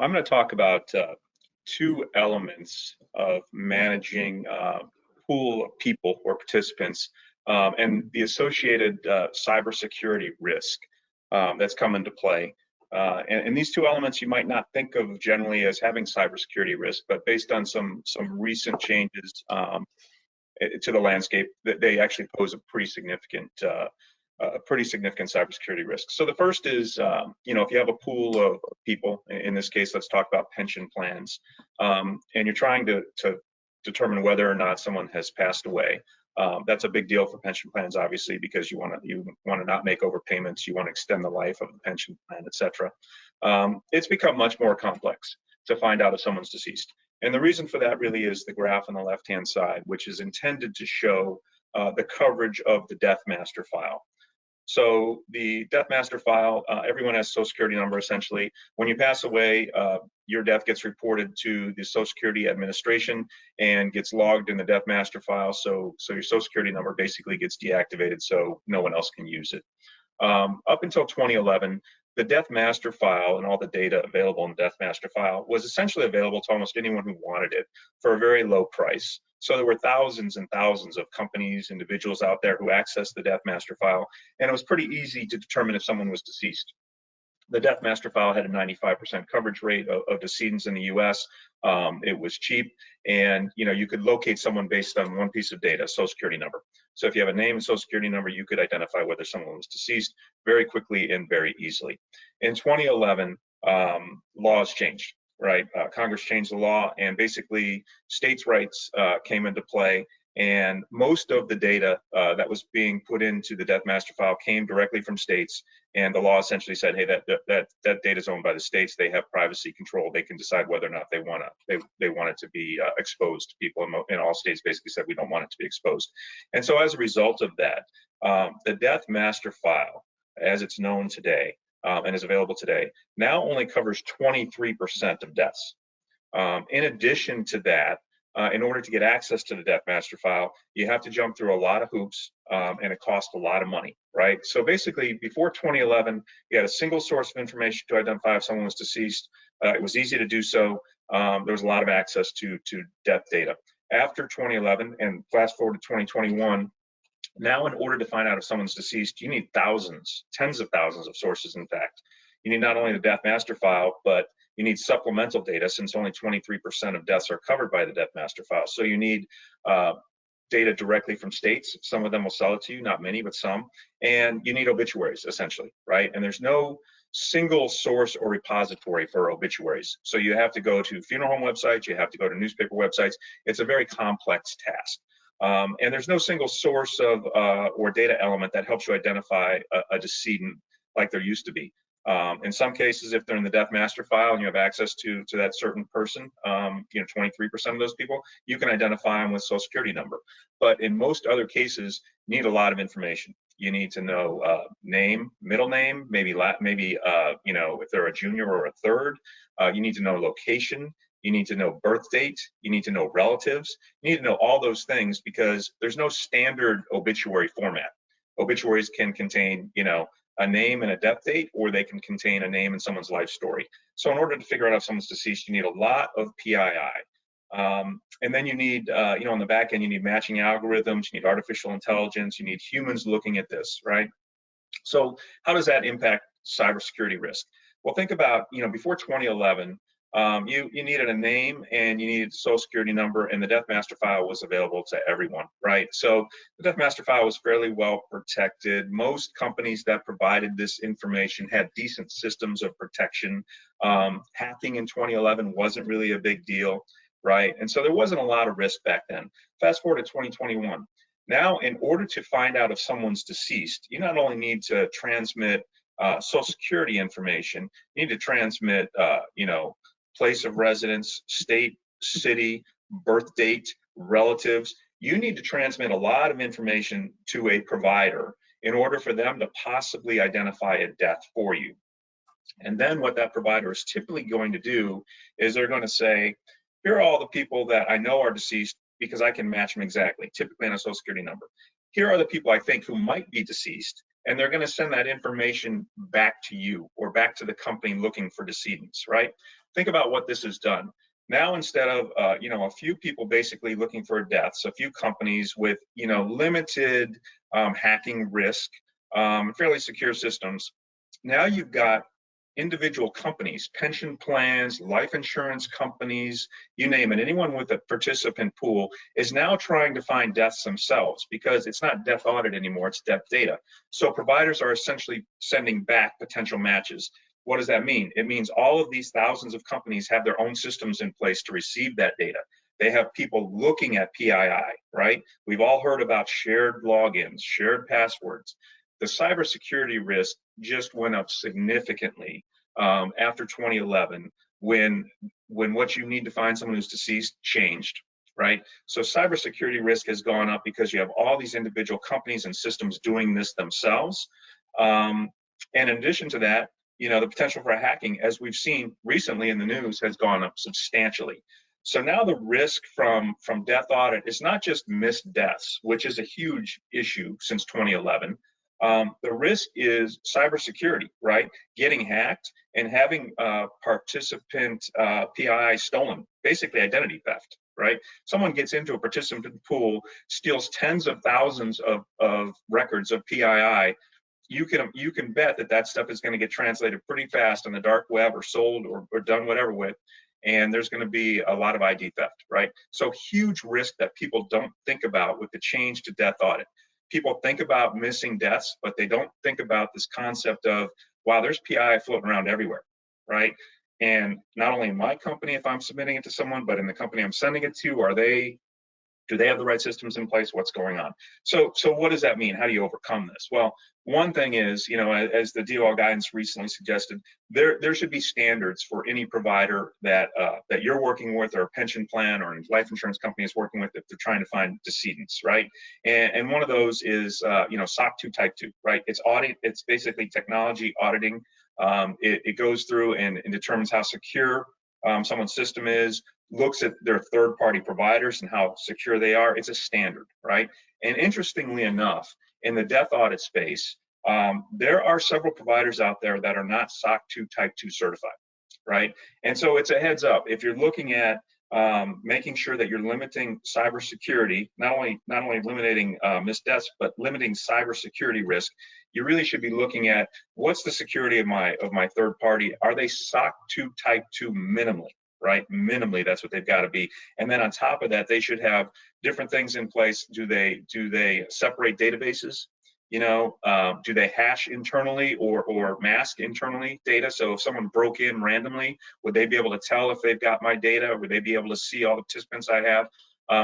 I'm going to talk about two elements of managing pool of people or participants and the associated cybersecurity risk that's come into play. And these two elements you might not think of generally as having cybersecurity risk, but based on some recent changes to the landscape, that they actually pose a pretty significant cybersecurity risk. So the first is, if you have a pool of people, in this case, let's talk about pension plans, and you're trying to determine whether or not someone has passed away. That's a big deal for pension plans, obviously, because you want to not make overpayments, you want to extend the life of the pension plan, etc. It's become much more complex to find out if someone's deceased. And the reason for that really is the graph on the left-hand side, which is intended to show the coverage of the death master file. So the death master file, everyone has a Social Security number essentially. When you pass away, your death gets reported to the Social Security Administration and gets logged in the death master file. So your Social Security number basically gets deactivated so no one else can use it. Up until 2011, the death master file and all the data available in the death master file was essentially available to almost anyone who wanted it for a very low price. So there were thousands and thousands of companies, individuals out there who accessed the death master file, and it was pretty easy to determine if someone was deceased. The death master file had a 95% coverage rate of decedents in the US. It was cheap, and you could locate someone based on one piece of data, Social Security number. So if you have a name and Social Security number, you could identify whether someone was deceased very quickly and very easily. In 2011, laws changed, right? Congress changed the law, and basically states' rights came into play. And most of the data that was being put into the death master file came directly from states, and the law essentially said, hey, that data is owned by the states. They have privacy control. They can decide whether or not they want it to be exposed to people. And all states basically said we don't want it to be exposed. And so as a result of that, the death master file, as it's known today and is available today, now only covers 23% of deaths. In addition to that, in order to get access to the death master file, you have to jump through a lot of hoops, and it costs a lot of money, right? So basically, before 2011, you had a single source of information to identify if someone was deceased. It was easy to do so. There was a lot of access to death data. After 2011, and fast forward to 2021, now in order to find out if someone's deceased, you need thousands, tens of thousands of sources, in fact. You need not only the death master file, but you need supplemental data, since only 23% of deaths are covered by the death master file. So you need data directly from states. Some of them will sell it to you, not many, but some. And you need obituaries, essentially, right? And there's no single source or repository for obituaries. So you have to go to funeral home websites, you have to go to newspaper websites. It's a very complex task. And there's no single source of or data element that helps you identify a decedent like there used to be. In some cases, if they're in the death master file and you have access to that certain person, 23% of those people, you can identify them with Social Security number. But in most other cases, you need a lot of information. You need to know name, middle name, maybe if they're a junior or a third. You need to know location. You need to know birth date. You need to know relatives. You need to know all those things, because there's no standard obituary format. Obituaries can contain, a name and a death date, or they can contain a name and someone's life story. So in order to figure out if someone's deceased, you need a lot of PII. And then you need, on the back end, you need matching algorithms, you need artificial intelligence, you need humans looking at this, right? So how does that impact cybersecurity risk? Well, think about, before 2011, you needed a name and you needed a Social Security number, and the death master file was available to everyone, right? So the death master file was fairly well protected. Most companies that provided this information had decent systems of protection. Hacking in 2011 wasn't really a big deal, right? And so there wasn't a lot of risk back then. Fast forward to 2021. Now, in order to find out if someone's deceased, you not only need to transmit Social Security information, you need to transmit, place of residence, state, city, birth date, relatives. You need to transmit a lot of information to a provider in order for them to possibly identify a death for you. And then what that provider is typically going to do is they're going to say, here are all the people that I know are deceased because I can match them exactly, typically on a Social Security number. Here are the people I think who might be deceased, and they're going to send that information back to you or back to the company looking for decedents, right? think about what this has done. Now, instead of a few people basically looking for deaths, a few companies with limited hacking risk, fairly secure systems, now you've got individual companies, pension plans, life insurance companies, you name it, anyone with a participant pool is now trying to find deaths themselves, because it's not death audit anymore, it's death data. So providers are essentially sending back potential matches. What does that mean? It means all of these thousands of companies have their own systems in place to receive that data. They have people looking at PII, right? We've all heard about shared logins, shared passwords. The cybersecurity risk just went up significantly after 2011, when what you need to find someone who's deceased changed, right? So cybersecurity risk has gone up because you have all these individual companies and systems doing this themselves. And in addition to that, the potential for hacking, as we've seen recently in the news, has gone up substantially. So now the risk from death audit is not just missed deaths, which is a huge issue since 2011. The risk is cybersecurity, right? Getting hacked and having participant PII stolen, basically identity theft, right? Someone gets into a participant pool, steals tens of thousands of records of PII. You can bet that stuff is going to get translated pretty fast on the dark web, or sold, or done whatever with, and there's going to be a lot of ID theft, right? So huge risk that people don't think about with the change to death audit. People think about missing deaths, but they don't think about this concept of, wow, there's PII floating around everywhere, right? And not only in my company, if I'm submitting it to someone, but in the company I'm sending it to, do they have the right systems in place? What's going on? So what does that mean? How do you overcome this? Well, one thing is, as the DOL guidance recently suggested, there should be standards for any provider that you're working with, or a pension plan or a life insurance company is working with, if they're trying to find decedents, right? And one of those is, SOC 2 Type 2, right? It's basically technology auditing. It goes through and determines how secure someone's system is, looks at their third-party providers and how secure they are. It's a standard, right? And interestingly enough, in the death audit space, there are several providers out there that are not SOC 2 Type 2 certified, right? And so it's a heads up. If you're looking at making sure that you're limiting cybersecurity, not only eliminating missed deaths, but limiting cybersecurity risk, you really should be looking at, what's the security of my third party? Are they SOC 2 Type 2 minimally? Right? Minimally, that's what they've got to be. And then on top of that, they should have different things in place. Do they separate databases? Do they hash internally or mask internally data? So if someone broke in randomly, would they be able to tell if they've got my data? Would they be able to see all the participants I have?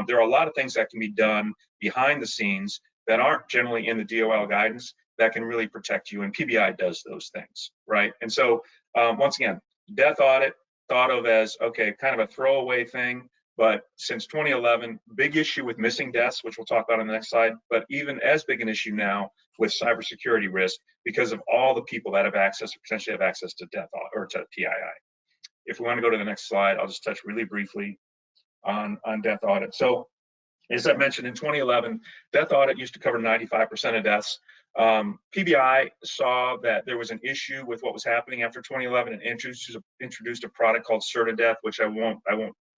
There are a lot of things that can be done behind the scenes that aren't generally in the DOL guidance that can really protect you, and PBI does those things, right? And so once again, death audit, thought of as, okay, kind of a throwaway thing, but since 2011, big issue with missing deaths, which we'll talk about on the next slide, but even as big an issue now with cybersecurity risk, because of all the people that have access, or potentially have access to death or to PII. If we want to go to the next slide, I'll just touch really briefly on death audit. So as I mentioned, in 2011, death audit used to cover 95% of deaths. PBI saw that there was an issue with what was happening after 2011 and introduced a product called CertaDeath, which I won't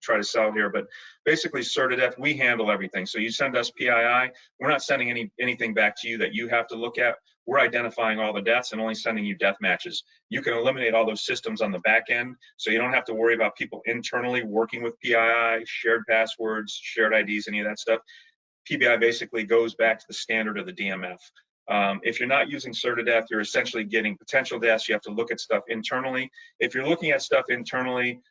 try to sell here, but basically CertaDeath, we handle everything. So you send us PII, we're not sending anything back to you that you have to look at. We're identifying all the deaths and only sending you death matches. You can eliminate all those systems on the back end, so you don't have to worry about people internally working with PII, shared passwords, shared IDs, any of that stuff. PBI basically goes back to the standard of the DMF. If you're not using CertaDeath, you're essentially getting potential deaths. You have to look at stuff internally. If you're looking at stuff internally,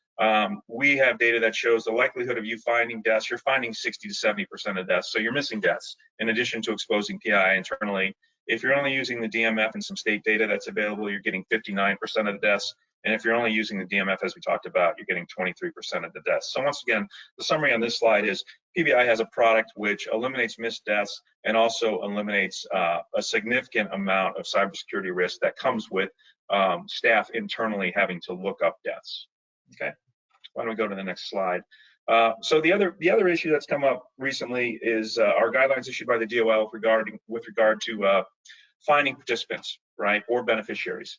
we have data that shows the likelihood of you finding deaths. You're finding 60 to 70% of deaths, so you're missing deaths in addition to exposing PII internally. If you're only using the DMF and some state data that's available, you're getting 59% of the deaths. And if you're only using the DMF, as we talked about, you're getting 23% of the deaths. So once again, the summary on this slide is PBI has a product which eliminates missed deaths and also eliminates a significant amount of cybersecurity risk that comes with staff internally having to look up deaths. Okay, why don't we go to the next slide? So the other issue that's come up recently is our guidelines issued by the DOL with regard to finding participants, right, or beneficiaries.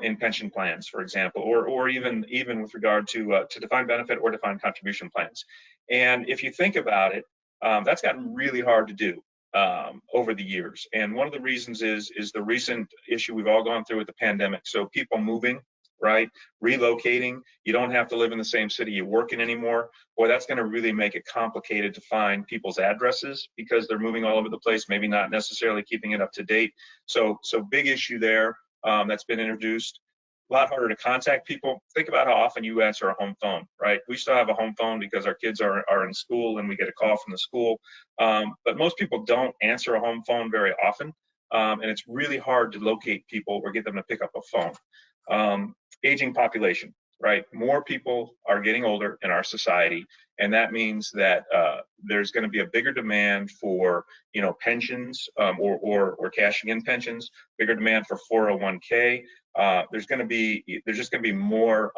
in pension plans, for example, or even with regard to defined benefit or defined contribution plans. And if you think about it, that's gotten really hard to do over the years. And one of the reasons is the recent issue we've all gone through with the pandemic. So people moving, right, relocating. You don't have to live in the same city you're working anymore. Boy, that's going to really make it complicated to find people's addresses because they're moving all over the place, maybe not necessarily keeping it up to date. So big issue there that's been introduced. A lot harder to contact people. Think about how often you answer a home phone, right? We still have a home phone because our kids are in school and we get a call from the school. But most people don't answer a home phone very often. And it's really hard to locate people or get them to pick up a phone. Aging population, right? More people are getting older in our society, and that means that there's going to be a bigger demand for, pensions or cashing in pensions, bigger demand for 401k. There's just going to be more.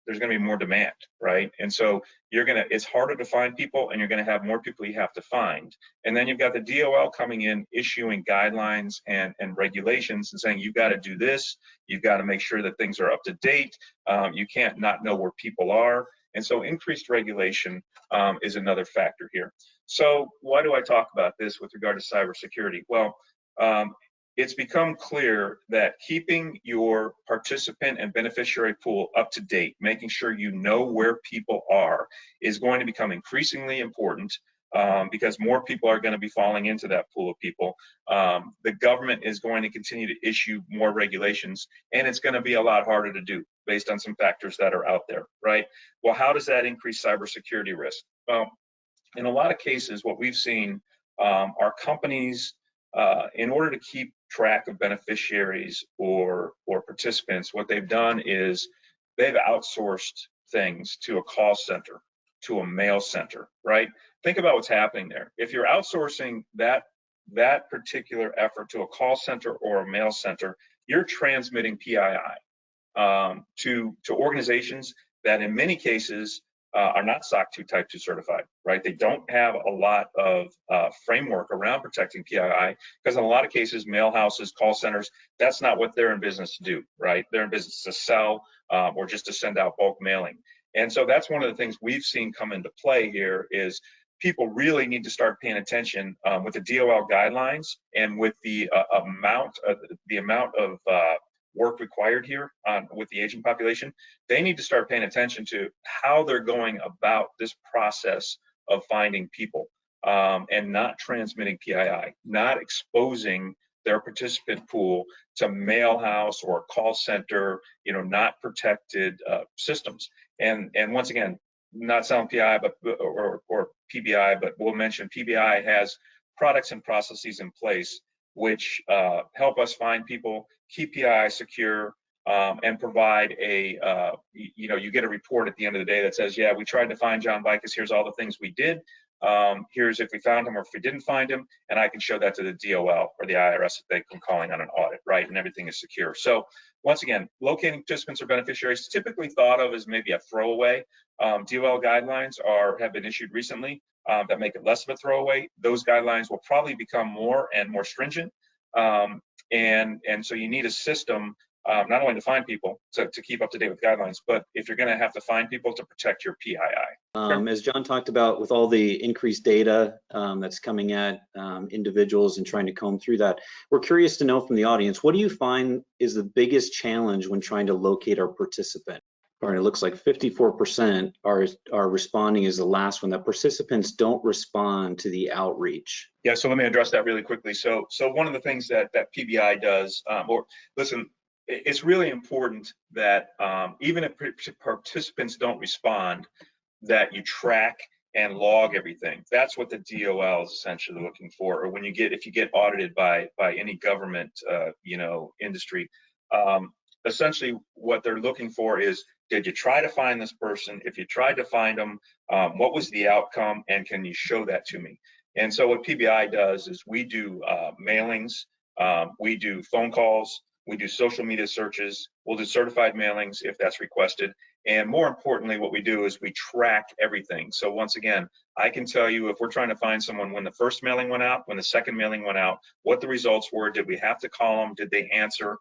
There's going to be more demand, right? And so it's harder to find people, and you're going to have more people you have to find. And then you've got the DOL coming in, issuing guidelines and regulations and saying, you've got to do this, you've got to make sure that things are up to date. You can't not know where people are. And so increased regulation is another factor here. So why do I talk about this with regard to cybersecurity? Well, it's become clear that keeping your participant and beneficiary pool up to date, making sure you know where people are, is going to become increasingly important because more people are going to be falling into that pool of people. The government is going to continue to issue more regulations, and it's going to be a lot harder to do based on some factors that are out there, right? Well, how does that increase cybersecurity risk? Well, in a lot of cases, what we've seen are companies, in order to keep track of beneficiaries or participants, what they've done is they've outsourced things to a call center, to a mail center, right? Think about what's happening there. If you're outsourcing that particular effort to a call center or a mail center, you're transmitting PII to organizations that in many cases are not SOC 2 Type 2 certified, right? They don't have a lot of framework around protecting PII because in a lot of cases, mail houses, call centers, that's not what they're in business to do, right? They're in business to sell or just to send out bulk mailing. And so that's one of the things we've seen come into play here is people really need to start paying attention with the DOL guidelines and with the amount of work required here with the aging population. They need to start paying attention to how they're going about this process of finding people and not transmitting PII, not exposing their participant pool to mail house or call center, not protected systems. And once again, not selling PII or PBI, but we'll mention PBI has products and processes in place which help us find people, keep PII secure, and provide you get a report at the end of the day that says, yeah, we tried to find John Bikus, here's all the things we did. Here's if we found him or if we didn't find him, and I can show that to the DOL or the IRS if they come calling on an audit, right? And everything is secure. So once again, locating participants or beneficiaries typically thought of as maybe a throwaway. DOL guidelines have been issued recently that make it less of a throwaway. Those guidelines will probably become more and more stringent. And so you need a system not only to find people to keep up to date with guidelines, but if you're going to have to find people, to protect your PII. As John talked about, with all the increased data that's coming at individuals and trying to comb through that, we're curious to know from the audience, what do you find is the biggest challenge when trying to locate our participant? Or it looks like 54% are responding is the last one, that participants don't respond to the outreach. Yeah, so let me address that really quickly. So one of the things that PBI does, it's really important that even if participants don't respond, that you track and log everything. That's what the DOL is essentially looking for. Or if you get audited by any government, industry, essentially what they're looking for is, did you try to find this person? If you tried to find them, what was the outcome? And can you show that to me? And so what PBI does is we do mailings, we do phone calls, we do social media searches, we'll do certified mailings if that's requested, And more importantly, what we do is we track everything. So once again, I can tell you if we're trying to find someone when the first mailing went out, when the second mailing went out, what the results were. Did we have to call them? Did they answer?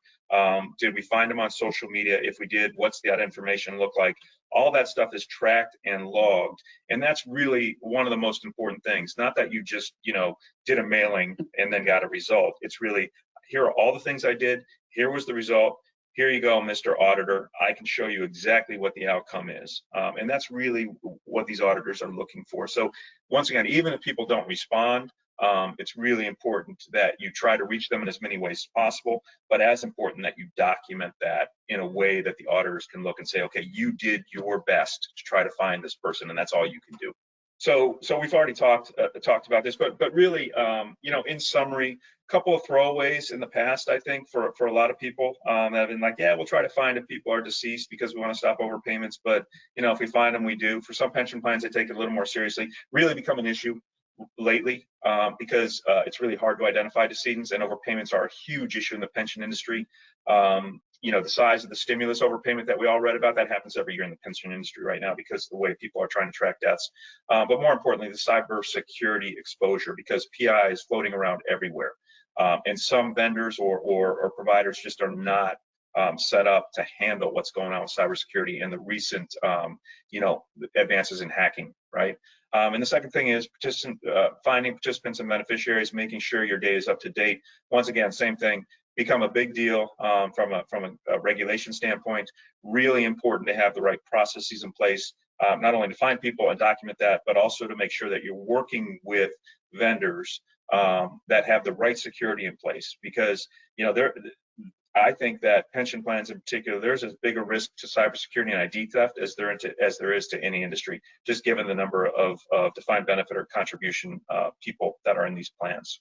Did we find them on social media? If we did, what's that information look like? All that stuff is tracked and logged. And that's really one of the most important things. Not that you just, did a mailing and then got a result. It's really, here are all the things I did. Here was the result. Here you go, Mr. Auditor. I can show you exactly what the outcome is. And that's really what these auditors are looking for. So once again, even if people don't respond, it's really important that you try to reach them in as many ways as possible, but as important that you document that in a way that the auditors can look and say, okay, you did your best to try to find this person, and that's all you can do. So we've already talked about this, but really, in summary, a couple of throwaways in the past, I think, for a lot of people that have been like, yeah, we'll try to find if people are deceased because we want to stop overpayments, but if we find them, we do. For some pension plans, they take it a little more seriously. Really become an issue lately because it's really hard to identify decedents, and overpayments are a huge issue in the pension industry. The size of the stimulus overpayment that we all read about, that happens every year in the pension industry right now because of the way people are trying to track deaths. But more importantly, the cybersecurity exposure, because PII is floating around everywhere. And some vendors or providers just are not set up to handle what's going on with cybersecurity and the recent, advances in hacking, right? And the second thing is finding participants and beneficiaries, making sure your data is up to date. Once again, same thing, become a big deal from a regulation standpoint. Really important to have the right processes in place, not only to find people and document that, but also to make sure that you're working with vendors that have the right security in place, because I think that pension plans in particular, there's as big a risk to cybersecurity and ID theft as there is to any industry, just given the number of defined benefit or contribution people that are in these plans.